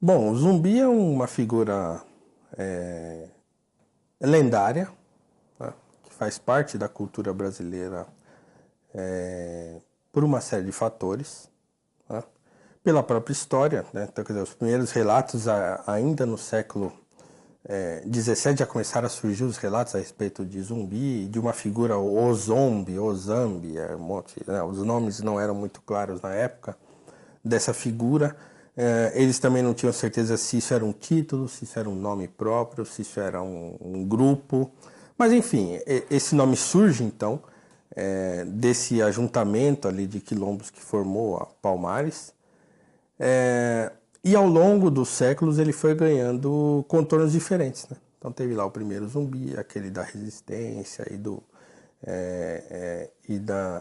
Bom, o zumbi é uma figura é, lendária, né, que faz parte da cultura brasileira por uma série de fatores, né, pela própria história, né, então, quer dizer, os primeiros relatos ainda no século XVII já começaram a surgir os relatos a respeito de zumbi, de uma figura, o zombie, o zambi, né, os nomes não eram muito claros na época dessa figura. Eles também não tinham certeza se isso era um título, se isso era um nome próprio, se isso era um grupo. Mas enfim, esse nome surge então desse ajuntamento ali de quilombos que formou a Palmares. E ao longo dos séculos ele foi ganhando contornos diferentes, né? Então teve lá o primeiro zumbi, aquele da resistência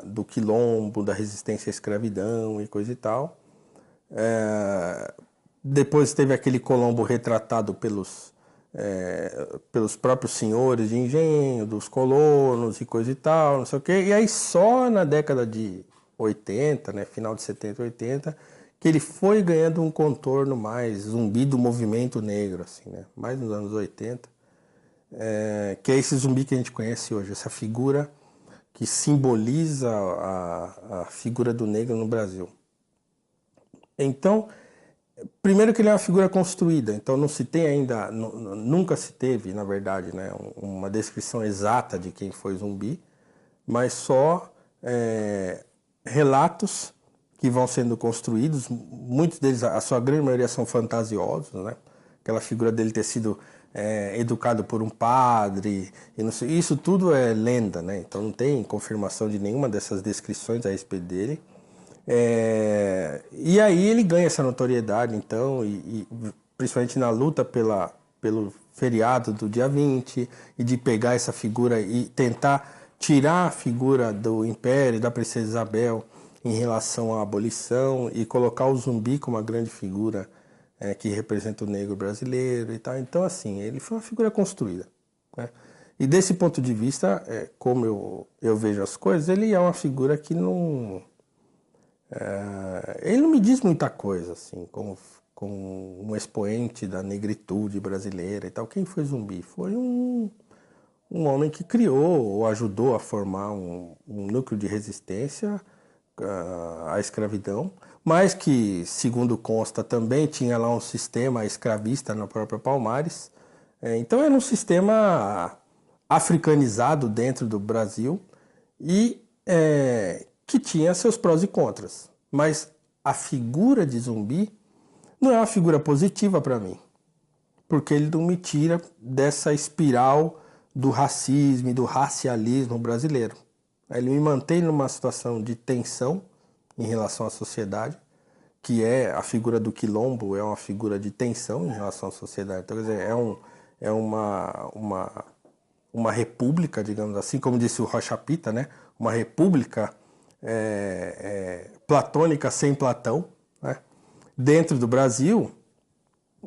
do quilombo, da resistência à escravidão e coisa e tal. Depois teve aquele Colombo retratado pelos próprios senhores de engenho, dos colonos e coisa e tal, não sei o quê. E aí só na década de 80, né, final de 70 e 80, que ele foi ganhando um contorno mais zumbi do movimento negro, assim, né? Mais nos anos 80, que é esse zumbi que a gente conhece hoje, essa figura que simboliza a figura do negro no Brasil. Então, primeiro que ele é uma figura construída, então não se tem ainda, nunca se teve, na verdade, né, uma descrição exata de quem foi Zumbi, mas só relatos que vão sendo construídos, muitos deles, a sua grande maioria são fantasiosos, né? Aquela figura dele ter sido educado por um padre, e não sei, isso tudo é lenda, né? Então não tem confirmação de nenhuma dessas descrições a respeito dele. E aí ele ganha essa notoriedade, então, principalmente na luta pelo feriado do dia 20, e de pegar essa figura e tentar tirar a figura do Império, da Princesa Isabel, em relação à abolição, e colocar o zumbi como uma grande figura que representa o negro brasileiro e tal. Então, assim, ele foi uma figura construída, né? E desse ponto de vista, como eu vejo as coisas, ele é uma figura que não... ele não me diz muita coisa, assim, como um expoente da negritude brasileira e tal. Quem foi Zumbi? Foi um homem que criou ou ajudou a formar um núcleo de resistência à escravidão, mas que, segundo consta, também tinha lá um sistema escravista na própria Palmares. Então era um sistema africanizado dentro do Brasil e que tinha seus prós e contras. Mas a figura de Zumbi não é uma figura positiva para mim, porque ele não me tira dessa espiral do racismo e do racialismo brasileiro. Ele me mantém numa situação de tensão em relação à sociedade, que é a figura do quilombo, é uma figura de tensão em relação à sociedade. Então, quer dizer, é uma república, digamos assim, como disse o Rocha Pita, né? Uma república platônica sem Platão, né? Dentro do Brasil,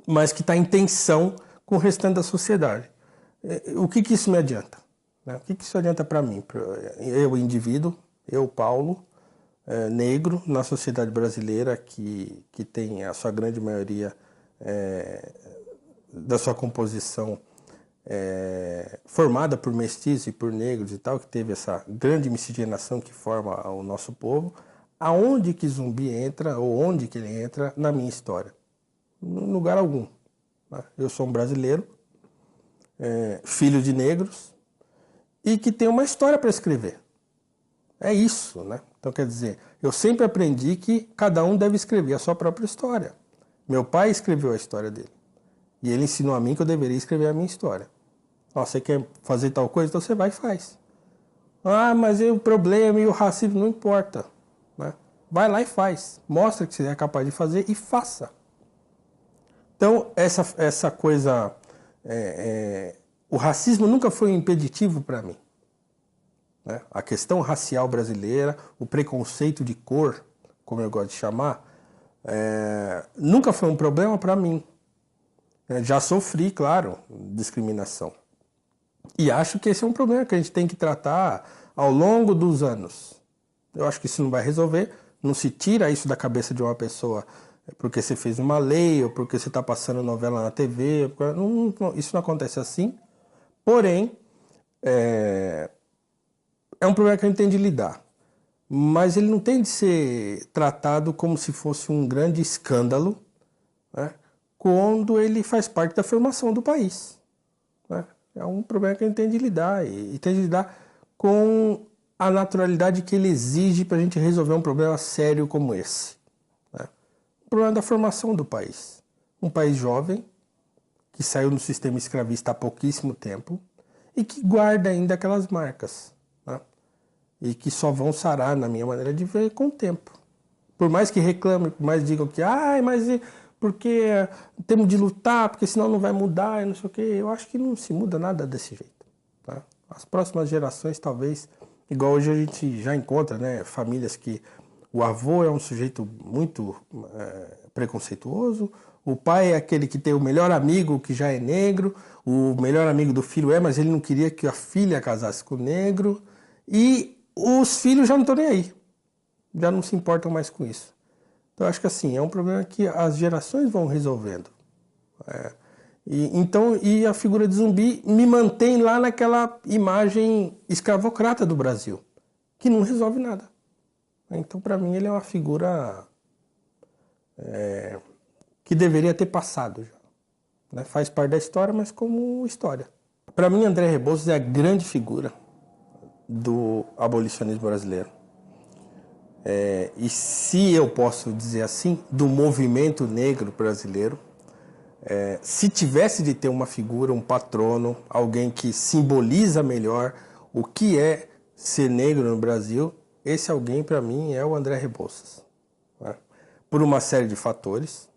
mas que está em tensão com o restante da sociedade. O que isso me adianta? Né? O que isso adianta para mim? Eu, indivíduo, eu, Paulo, negro, na sociedade brasileira que tem a sua grande maioria da sua composição formada por mestiços e por negros e tal, que teve essa grande miscigenação que forma o nosso povo, aonde que Zumbi entra, ou onde que ele entra na minha história? Em lugar algum. Né? Eu sou um brasileiro, filho de negros, e que tem uma história para escrever. É isso, né? Então, quer dizer, eu sempre aprendi que cada um deve escrever a sua própria história. Meu pai escreveu a história dele. E ele ensinou a mim que eu deveria escrever a minha história. Você quer fazer tal coisa? Então você vai e faz. Ah, mas o problema e o racismo não importa. Né? Vai lá e faz. Mostra que você é capaz de fazer e faça. Então, essa coisa... o racismo nunca foi um impeditivo para mim. Né? A questão racial brasileira, o preconceito de cor, como eu gosto de chamar, nunca foi um problema para mim. Já sofri, claro, discriminação. E acho que esse é um problema que a gente tem que tratar ao longo dos anos. Eu acho que isso não vai resolver, não se tira isso da cabeça de uma pessoa porque você fez uma lei, ou porque você está passando novela na TV. Isso não acontece assim. Porém, é um problema que a gente tem de lidar. Mas ele não tem de ser tratado como se fosse um grande escândalo, né, quando ele faz parte da formação do país, né? É um problema que a gente tem de lidar e tem de lidar com a naturalidade que ele exige para a gente resolver um problema sério como esse, né? O problema da formação do país. Um país jovem, que saiu do sistema escravista há pouquíssimo tempo e que guarda ainda aquelas marcas, né? E que só vão sarar, na minha maneira de ver, com o tempo. Por mais que reclamem, por mais digam que, mas porque temos de lutar, porque senão não vai mudar, e não sei o quê. Eu acho que não se muda nada desse jeito, tá? As próximas gerações, talvez, igual hoje a gente já encontra, né, famílias que o avô é um sujeito muito preconceituoso, o pai é aquele que tem o melhor amigo que já é negro, o melhor amigo do filho mas ele não queria que a filha casasse com o negro, e os filhos já não estão nem aí, já não se importam mais com isso. Então, eu acho que assim, é um problema que as gerações vão resolvendo. E a figura de Zumbi me mantém lá naquela imagem escravocrata do Brasil, que não resolve nada. Então, para mim, ele é uma figura que deveria ter passado já, né? Faz parte da história, mas como história. Para mim, André Rebouças é a grande figura do abolicionismo brasileiro. E se eu posso dizer assim, do movimento negro brasileiro. Se tivesse de ter uma figura, um patrono, alguém que simboliza melhor o que é ser negro no Brasil, esse alguém para mim é o André Rebouças, né? Por uma série de fatores.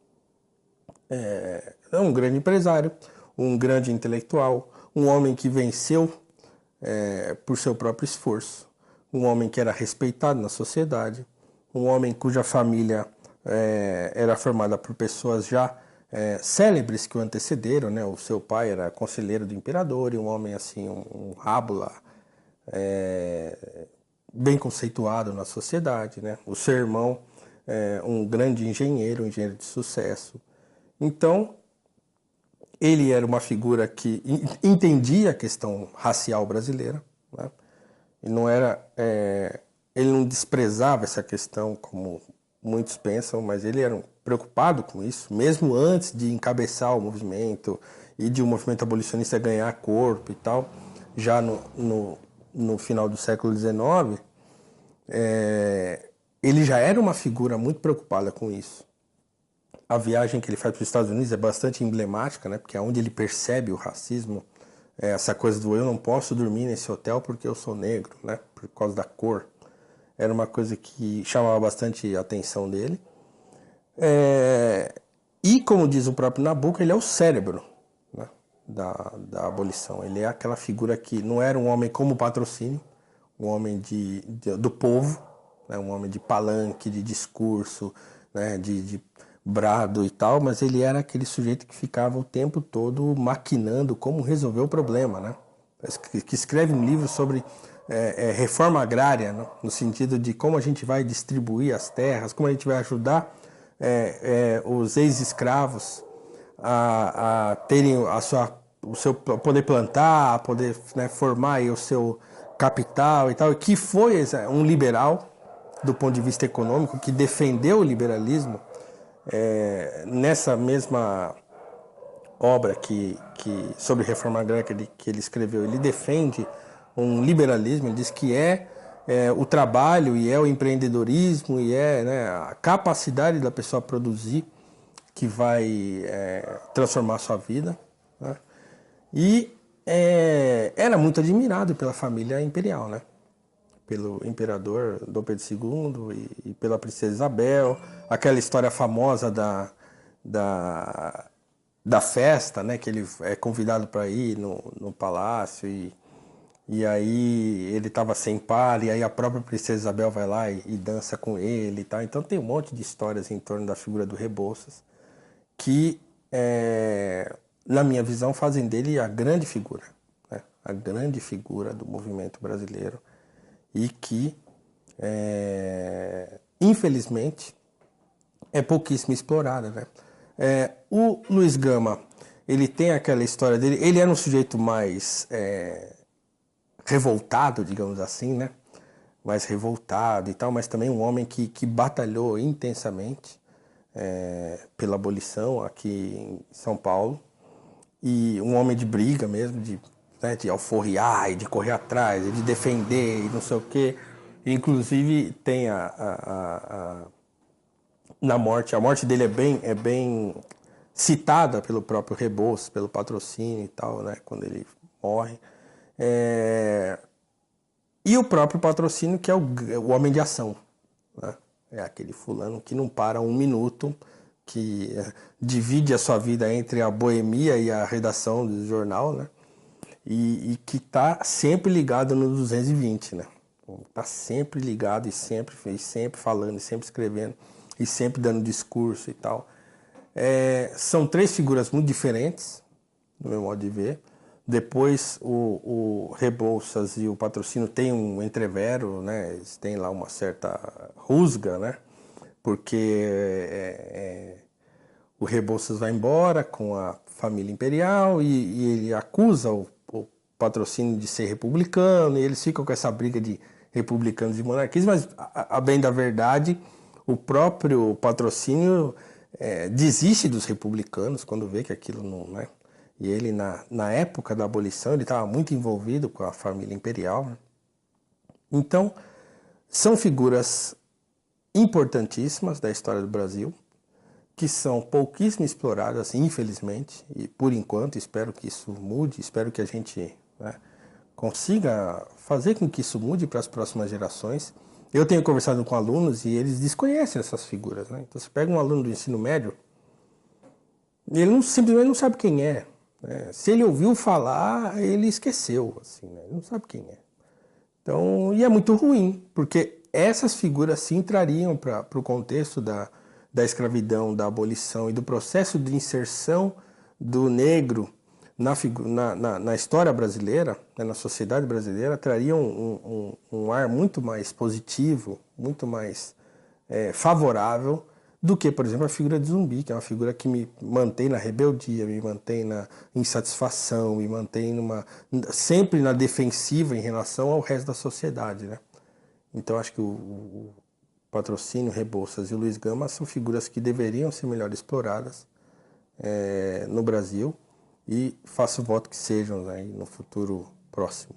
É um grande empresário, um grande intelectual, um homem que venceu por seu próprio esforço, um homem que era respeitado na sociedade, um homem cuja família era formada por pessoas já célebres que o antecederam, né? O seu pai era conselheiro do imperador e um homem assim, um rábula bem conceituado na sociedade, né? O seu irmão um grande engenheiro, um engenheiro de sucesso. Então, ele era uma figura que entendia a questão racial brasileira, né? E não era, ele não desprezava essa questão como muitos pensam, mas ele era preocupado com isso, mesmo antes de encabeçar o movimento e de o movimento abolicionista ganhar corpo e tal, já no final do século XIX, ele já era uma figura muito preocupada com isso. A viagem que ele faz para os Estados Unidos é bastante emblemática, né? Porque é onde ele percebe o racismo, essa coisa do eu não posso dormir nesse hotel porque eu sou negro, né? Por causa da cor. Era uma coisa que chamava bastante a atenção dele. E como diz o próprio Nabucco, ele é o cérebro, né, da abolição. Ele é aquela figura que não era um homem como Patrocínio, um homem do povo, né, um homem de palanque, de discurso, né, de brado e tal, mas ele era aquele sujeito que ficava o tempo todo maquinando como resolver o problema, né? Que escreve um livro sobre reforma agrária, né? No sentido de como a gente vai distribuir as terras, como a gente vai ajudar os ex-escravos a terem o seu poder plantar, a poder, né, formar aí o seu capital e tal, que foi um liberal do ponto de vista econômico, que defendeu o liberalismo. Nessa mesma obra sobre reforma agrária que ele escreveu, ele defende um liberalismo, ele diz que o trabalho e o empreendedorismo e né, a capacidade da pessoa produzir que vai transformar a sua vida, né? E era muito admirado pela família imperial, né? Pelo imperador Dom Pedro II e pela princesa Isabel, aquela história famosa da festa, né, que ele é convidado para ir no palácio e aí ele estava sem par e aí a própria princesa Isabel vai lá e dança com ele e tal. Então tem um monte de histórias em torno da figura do Rebouças que, na minha visão, fazem dele a grande figura, né? A grande figura do movimento brasileiro e que, infelizmente, é pouquíssimo explorada, né? O Luiz Gama, ele tem aquela história dele, ele era um sujeito mais revoltado, digamos assim, né? Mais revoltado e tal, mas também um homem que batalhou intensamente pela abolição aqui em São Paulo, e um homem de briga mesmo, de alforriar e de correr atrás, e de defender e não sei o quê. Inclusive tem na morte, a morte dele é bem citada pelo próprio Rebouças, pelo Patrocínio e tal, né, quando ele morre. E o próprio Patrocínio, que é o homem de ação, né? É aquele fulano que não para um minuto, que divide a sua vida entre a boemia e a redação do jornal, né? E que está sempre ligado no 220, né? Está sempre ligado e sempre falando, e sempre escrevendo, e sempre dando discurso e tal. São três figuras muito diferentes, no meu modo de ver. Depois o Rebouças e o Patrocínio têm um entrevero, né? Eles têm lá uma certa rusga, né? Porque o Rebouças vai embora com a família imperial e ele acusa o Patrocínio de ser republicano, e eles ficam com essa briga de republicanos e monarquistas, mas a bem da verdade, o próprio Patrocínio desiste dos republicanos quando vê que aquilo não, né? E ele, na época da abolição, ele estava muito envolvido com a família imperial, né? Então, são figuras importantíssimas da história do Brasil, que são pouquíssimo exploradas, infelizmente, e por enquanto espero que isso mude, espero que a gente, né, consiga fazer com que isso mude para as próximas gerações. Eu tenho conversado com alunos e eles desconhecem essas figuras, né? Então você pega um aluno do ensino médio, ele simplesmente não sabe quem é, né? Se ele ouviu falar, ele esqueceu, assim, né? Ele não sabe quem é. Então, e é muito ruim, porque essas figuras sim trariam para o contexto da escravidão, da abolição e do processo de inserção do negro na história brasileira, né, na sociedade brasileira, trariam um ar muito mais positivo, muito mais favorável do que, por exemplo, a figura de Zumbi, que é uma figura que me mantém na rebeldia, me mantém na insatisfação, me mantém sempre na defensiva em relação ao resto da sociedade, né? Então acho que o Patrocínio, Rebouças e o Luiz Gama são figuras que deveriam ser melhor exploradas no Brasil, e faço voto que sejam, né, no futuro próximo.